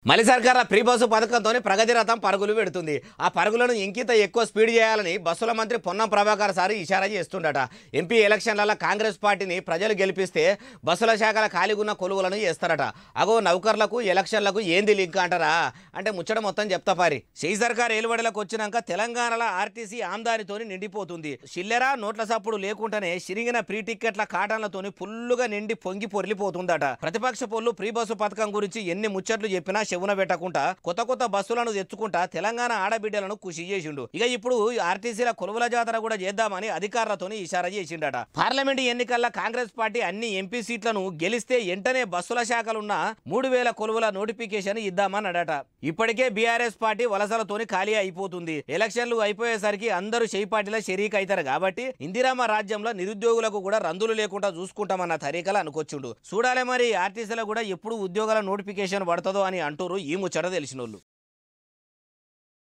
మలి సర్కార్ free bus పథకంతోనే ప్రగతి రథం పరుగులు పెడుతుంది. ఆ పరుగులను ఇంకింత ఎక్కువ స్పీడ్ చేయాలని బస్సుల మంత్రి పొన్నం ప్రభాకర్ సార్ ఇషారా చేస్తుండట. ఎంపీ ఎలక్షన్లలో కాంగ్రెస్ పార్టీని ప్రజలు గెలిపిస్తే బస్సుల శాఖల ఖాళీగున్న కొలువులను చేస్తారట. అగో నౌకర్లకు ఎలక్షన్లకు ఏంది లింక్ అంటారా అంటే ముచ్చట మొత్తం చెప్తా పారి. షెయి సర్కార్ ఏలుబడిలకు వచ్చినాక తెలంగాణలో ఆర్టీసీ ఆమ్దానితోని నిండిపోతుంది. చిల్లెర నోట్ల సప్పుడు లేకుండానే సిరిగిన ప్రీ టికెట్ల కాటన్లతోని ఫుల్లుగా నిండి పొంగి పొర్లిపోతుందట. ప్రతిపక్ష పోళ్ళు ఫ్రీ బస్సు పథకం గురించి ఎన్ని ముచ్చట్లు చెప్పినా చెవున పెట్టకుండా కొత్త కొత్త బస్సులను తెచ్చుకుంటా తెలంగాణ ఆడబిడ్డలను ఖుషి చేసిండు. ఇక ఇప్పుడు ఆర్టీసీల కొలువుల జాతర కూడా చేద్దామని అధికారులతోని ఇషారా చేసిండట. పార్లమెంట్ ఎన్నికల్లో కాంగ్రెస్ పార్టీ అన్ని ఎంపీ సీట్లను గెలిస్తే వెంటనే బస్సుల శాఖలున్న 3000 కొలువుల నోటిఫికేషన్ ఇద్దామన్నాడట. ఇప్పటికే బీఆర్ఎస్ పార్టీ వలసలతోని ఖాళీ అయిపోతుంది. ఎలక్షన్లు అయిపోయేసరికి అందరూ షెయి పార్టీల షరీక్ అవుతారు కాబట్టి ఇందిరామ రాజ్యంలో నిరుద్యోగులకు కూడా రందులు లేకుండా చూసుకుంటామన్న తరీకలు అనుకొచ్చిండు. చూడాలి మరి ఆర్టీసీలో కూడా ఎప్పుడు ఉద్యోగాల నోటిఫికేషన్ పడుతుందో అని అంటూ ఈ ముచ్చట తెలిసినోళ్ళు.